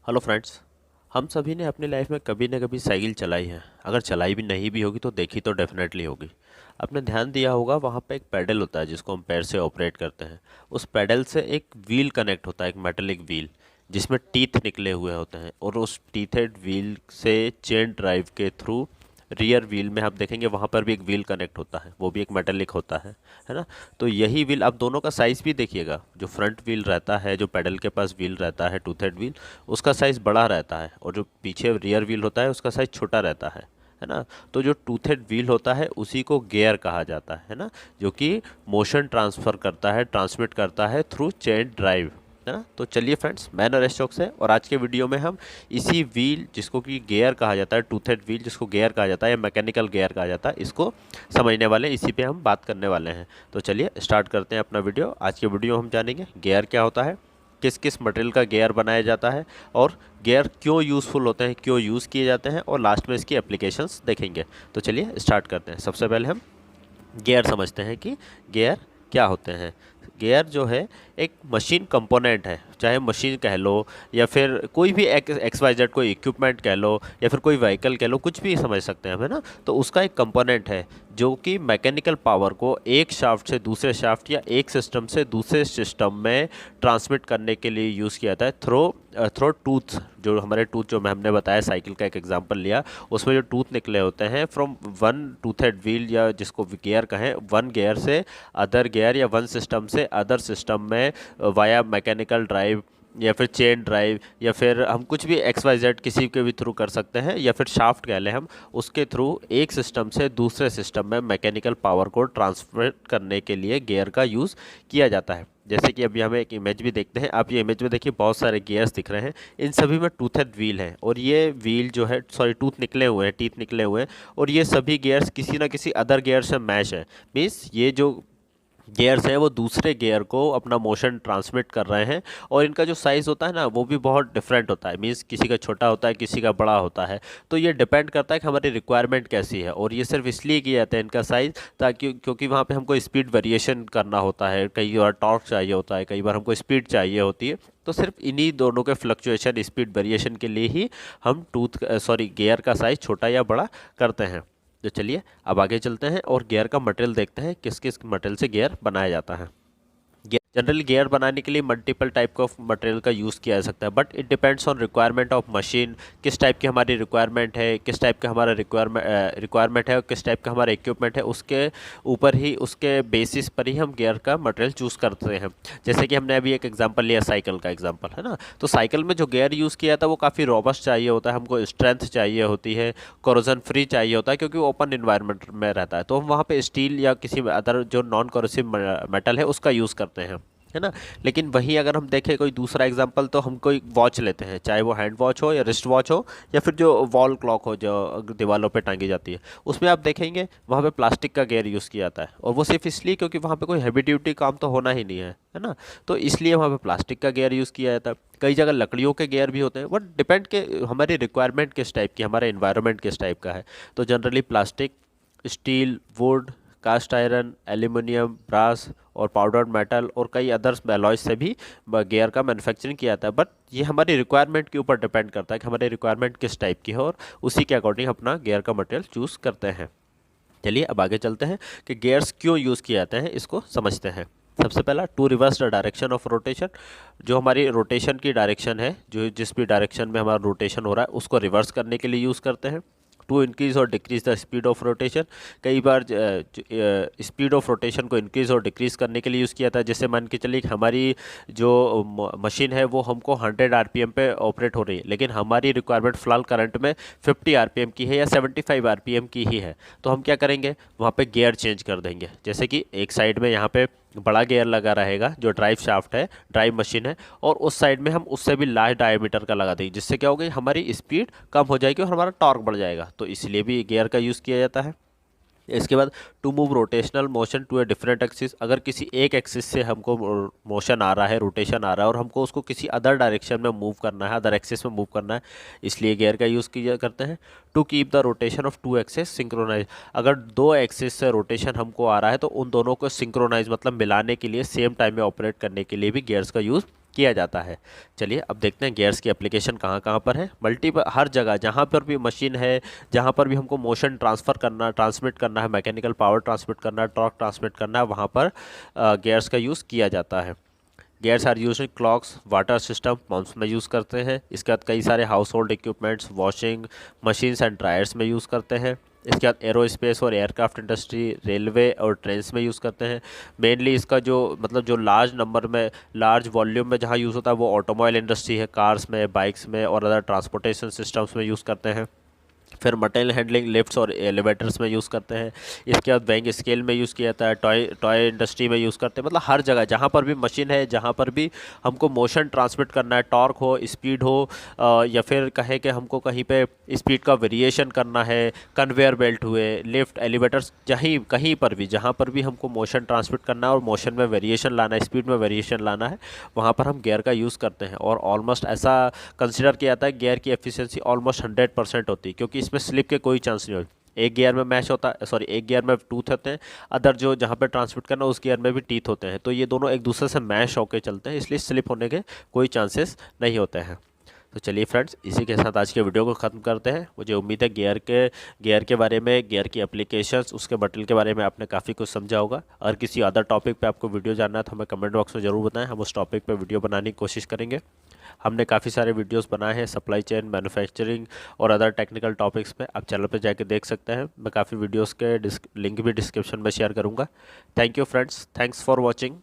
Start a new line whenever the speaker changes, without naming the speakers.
Hello friends. हम सभी ने अपनी लाइफ में कभी ना कभी साइकिल चलाई है। अगर चलाई भी नहीं भी होगी तो देखी तो डेफिनेटली होगी। आपने ध्यान दिया होगा वहाँ पे एक पैडल होता है जिसको हम पैर से ऑपरेट करते हैं। उस पैडल से एक व्हील कनेक्ट होता है, एक मेटेलिक व्हील जिसमें टीथ निकले हुए होते हैं, और उस टीथेड व्हील से चेन ड्राइव के थ्रू रियर व्हील में आप देखेंगे वहाँ पर भी एक व्हील कनेक्ट होता है, वो भी एक मेटेलिक होता है ना। तो यही व्हील, आप दोनों का साइज़ भी देखिएगा। जो फ्रंट व्हील रहता है, जो पेडल के पास व्हील रहता है, टू थर्ड व्हील, उसका साइज़ बड़ा रहता है, और जो पीछे रियर व्हील होता है उसका साइज़ छोटा रहता है ना। तो जो टू थर्ड व्हील होता है उसी को गियर कहा जाता है ना, जो कि मोशन ट्रांसफ़र करता है, ट्रांसमिट करता है थ्रू चेन ड्राइव, है ना। तो चलिए फ्रेंड्स, मैं नरेश चौक से, और आज के वीडियो में हम इसी व्हील जिसको कि गियर कहा जाता है, टू थर्ड व्हील जिसको गियर कहा जाता है या मैकेनिकल गियर कहा जाता है, इसको समझने वाले, इसी पे हम बात करने वाले हैं। तो चलिए स्टार्ट करते हैं अपना वीडियो। आज के वीडियो हम जानेंगे गियर क्या होता है, किस किस मटेरियल का गियर बनाया जाता है, और गियर क्यों यूज़फुल होते हैं, क्यों यूज़ किए जाते हैं, और लास्ट में इसकी एप्लीकेशंस देखेंगे। तो चलिए स्टार्ट करते हैं। सबसे पहले हम गियर समझते हैं कि गियर क्या होते हैं। गियर जो है एक मशीन कंपोनेंट है, चाहे मशीन कह लो या फिर कोई भी एक्स वाई जेड कोई इक्विपमेंट कह लो या फिर कोई व्हीकल कह लो, कुछ भी समझ सकते हैं हम, है ना। तो उसका एक कंपोनेंट है जो कि मैकेनिकल पावर को एक शाफ्ट से दूसरे शाफ्ट या एक सिस्टम से दूसरे सिस्टम में ट्रांसमिट करने के लिए यूज़ किया जाता है थ्रो टूथ। जो हमारे टूथ, जो हमने बताया, साइकिल का एक एग्जांपल लिया, उसमें जो टूथ निकले होते हैं फ्रॉम वन टूथेड व्हील, या जिसको गियर कहें, वन गियर से अदर गियर या वन सिस्टम से अदर सिस्टम में वाया मैकेनिकल ड्राइव या फिर चेन ड्राइव, या फिर हम कुछ भी एक्स वाई जेड किसी के भी थ्रू कर सकते हैं, या फिर शाफ्ट कह लें हम, उसके थ्रू एक सिस्टम से दूसरे सिस्टम में मैकेनिकल पावर को ट्रांसफर करने के लिए गियर का यूज़ किया जाता है। जैसे कि अभी हमें एक इमेज भी देखते हैं, आप ये इमेज में देखिए बहुत सारे गियर्स दिख रहे हैं, इन सभी में टूथेड व्हील है, और ये व्हील जो है, सॉरी, टूथ निकले हुए हैं, टीथ निकले हुए हैं, और ये सभी गियर्स किसी ना किसी अदर गियर से मैच है। मीन्स ये जो गियर्स हैं वो दूसरे गियर को अपना मोशन ट्रांसमिट कर रहे हैं, और इनका जो साइज़ होता है ना वो भी बहुत डिफरेंट होता है। मीन्स किसी का छोटा होता है, किसी का बड़ा होता है। तो ये डिपेंड करता है कि हमारी रिक्वायरमेंट कैसी है, और ये सिर्फ इसलिए किया जाता है इनका साइज़, ताकि क्योंकि वहाँ पे हमको स्पीड वेरिएशन करना होता है, कई बार टॉर्क चाहिए होता है, कई बार हमको स्पीड चाहिए होती है। तो सिर्फ इन्हीं दोनों के फ्लक्चुएशन, स्पीड वेरिएशन के लिए ही हम गियर का साइज़ छोटा या बड़ा करते हैं। तो चलिए अब आगे चलते हैं और गियर का मटेरियल देखते हैं, किस किस मटेरियल से गियर बनाया जाता है। जनरली गियर बनाने के लिए मल्टीपल टाइप ऑफ मटेरियल का यूज़ किया जा सकता है, but it depends on requirement of machine. किस टाइप की हमारी रिक्वायरमेंट है, किस टाइप का हमारा रिक्वायरमेंट है, और किस टाइप का हमारा इक्विपमेंट है, उसके ऊपर ही, उसके बेसिस पर ही हम गियर का मटेरियल चूज़ करते हैं। जैसे कि हमने अभी एक एग्जांपल लिया, साइकिल का एग्जांपल, है ना। तो साइकिल में जो गियर यूज़ किया था वो काफ़ी रॉबस्ट चाहिए होता है, हमको स्ट्रेंथ चाहिए होती है, कोरोजन फ्री चाहिए होता है, क्योंकि वो ओपन इन्वायरमेंट में रहता है। तो हम वहाँ पे स्टील या किसी अदर जो नॉन कोरोसिव मेटल है उसका यूज़ करते हैं, है ना। लेकिन वहीं अगर हम देखें कोई दूसरा एग्जांपल, तो हम कोई वॉच लेते हैं, चाहे वो हैंड वॉच हो या रिस्ट वॉच हो, या फिर जो वॉल क्लॉक हो जो दीवारों पे टांगी जाती है, उसमें आप देखेंगे वहाँ पे प्लास्टिक का गियर यूज़ किया जाता है, और वो सिर्फ इसलिए क्योंकि वहाँ पे कोई हैवी ड्यूटी काम तो होना ही नहीं है ना। तो इसलिए वहाँ पे प्लास्टिक का गियर यूज़ किया जाता है। कई जगह लकड़ियों के गियर भी होते हैं, बट डिपेंड के हमारी रिक्वायरमेंट किस टाइप की, हमारा इन्वायरमेंट किस टाइप का है। तो generally plastic, steel, wood, cast iron, aluminium, brass और पाउडर्ड मेटल और कई अदर्स एलॉयज से भी गियर का मैन्युफैक्चरिंग किया जाता है। बट ये हमारी रिक्वायरमेंट के ऊपर डिपेंड करता है कि हमारी रिक्वायरमेंट किस टाइप की है, और उसी के अकॉर्डिंग अपना गियर का मटेरियल चूज़ करते हैं। चलिए अब आगे चलते हैं कि गियर्स क्यों यूज़ किए जाते हैं, इसको समझते हैं। सबसे पहला, to reverse the direction of rotation. जो हमारी रोटेशन की डायरेक्शन है, जो जिस भी डायरेक्शन में हमारा रोटेशन हो रहा है उसको रिवर्स करने के लिए यूज़ करते हैं। टू इंक्रीज और decrease the speed of rotation. कई बार स्पीड ऑफ रोटेशन को इंक्रीज और डिक्रीज करने के लिए यूज़ किया था। जैसे मान के चलिए कि हमारी जो मशीन है वो हमको 100 आरपीएम पे ऑपरेट हो रही है, लेकिन हमारी रिक्वायरमेंट फ़िलहाल करंट में 50 आरपीएम की है या 75 आरपीएम की ही है। तो हम क्या करेंगे, वहाँ पे गियर चेंज कर देंगे। जैसे कि एक साइड में यहाँ पे बड़ा गियर लगा रहेगा जो ड्राइव शाफ्ट है, ड्राइव मशीन है, और उस साइड में हम उससे भी लार्ज डायमीटर का लगा देंगे, जिससे क्या होगा, हमारी स्पीड कम हो जाएगी और हमारा टॉर्क बढ़ जाएगा। तो इसलिए भी गियर का यूज़ किया जाता है। इसके बाद, to move rotational motion to a different axis. अगर किसी एक एक्सिस से हमको मोशन आ रहा है, रोटेशन आ रहा है, और हमको उसको किसी अदर डायरेक्शन में मूव करना है, अदर एक्सिस में मूव करना है, इसलिए गियर का यूज़ किया करते हैं। To keep the rotation of two axis synchronise. अगर दो एक्सिस से रोटेशन हमको आ रहा है तो उन दोनों को सिंक्रोनाइज मतलब मिलाने के लिए, सेम टाइम में ऑपरेट करने के लिए भी गियर्स का यूज़ किया जाता है। चलिए अब देखते हैं गियर्स की एप्लीकेशन कहाँ कहाँ पर है। मल्टीपल हर जगह जहाँ पर भी मशीन है, जहाँ पर भी हमको मोशन ट्रांसफ़र करना, ट्रांसमिट करना है, मैकेनिकल पावर ट्रांसमिट करना है, टॉर्क ट्रांसमिट करना है, वहाँ पर गियर्स का यूज़ किया जाता है। Gears are use in clocks, water system, pumps में यूज़ करते हैं। इसके बाद कई सारे household equipments, washing machines and dryers में यूज़ करते हैं। इसके बाद एरोस्पेस और एयरक्राफ्ट इंडस्ट्री, रेलवे और ट्रेन्स में यूज़ करते हैं। मेनली इसका जो मतलब जो लार्ज नंबर में, लार्ज वॉल्यूम में जहाँ यूज़ होता है वो ऑटोमोबाइल इंडस्ट्री है, कार्स में, बाइक्स में और अदर ट्रांसपोर्टेशन सिस्टम्स में यूज़ करते हैं। फिर मटेरियल हैंडलिंग, लिफ्ट्स और एलिवेटर्स में यूज़ करते हैं। इसके बाद बैंक स्केल में यूज़ किया जाता है, टॉय टॉय इंडस्ट्री में यूज़ करते हैं। मतलब हर जगह जहाँ पर भी मशीन है, जहाँ पर भी हमको मोशन ट्रांसमिट करना है, टॉर्क हो, स्पीड हो, या फिर कहें कि हमको कहीं पे स्पीड का वेरिएशन करना है, कन्वेयर बेल्ट हुए, लिफ्ट, एलिवेटर्स, जहीं कहीं पर भी जहाँ पर भी हमको मोशन ट्रांसमिट करना है और मोशन में वेरिएशन लाना है, स्पीड में वेरिएशन लाना है, वहाँ पर हम गियर का यूज़ करते हैं। और ऑलमोस्ट ऐसा कंसिडर किया जाता है गियर की एफिशिएंसी ऑलमोस्ट 100% होती है, क्योंकि इसमें स्लिप के कोई चांस नहीं होते। एक गियर में मैश होता है, सॉरी एक गियर में टूथ होते हैं, अदर जो जहाँ पे ट्रांसमिट करना उस गियर में भी टीथ होते हैं, तो ये दोनों एक दूसरे से मैश होकर चलते हैं, इसलिए स्लिप होने के कोई चांसेस नहीं होते हैं। तो चलिए फ्रेंड्स, इसी के साथ आज के वीडियो को ख़त्म करते हैं। मुझे उम्मीद है गियर के बारे में, गियर की एप्लीकेशंस, उसके मटेरियल के बारे में आपने काफ़ी कुछ समझा होगा। और किसी अदर टॉपिक पे आपको वीडियो जानना है तो हमें कमेंट बॉक्स में ज़रूर बताएं, हम उस टॉपिक पे वीडियो बनाने की कोशिश करेंगे। हमने काफ़ी सारे वीडियोस बनाए हैं सप्लाई चेन, मैन्युफैक्चरिंग और अदर टेक्निकल टॉपिक्स पे, आप चैनल पे जाके देख सकते हैं। मैं काफ़ी वीडियोस के लिंक भी डिस्क्रिप्शन में शेयर करूँगा। Thank you friends, thanks for watching.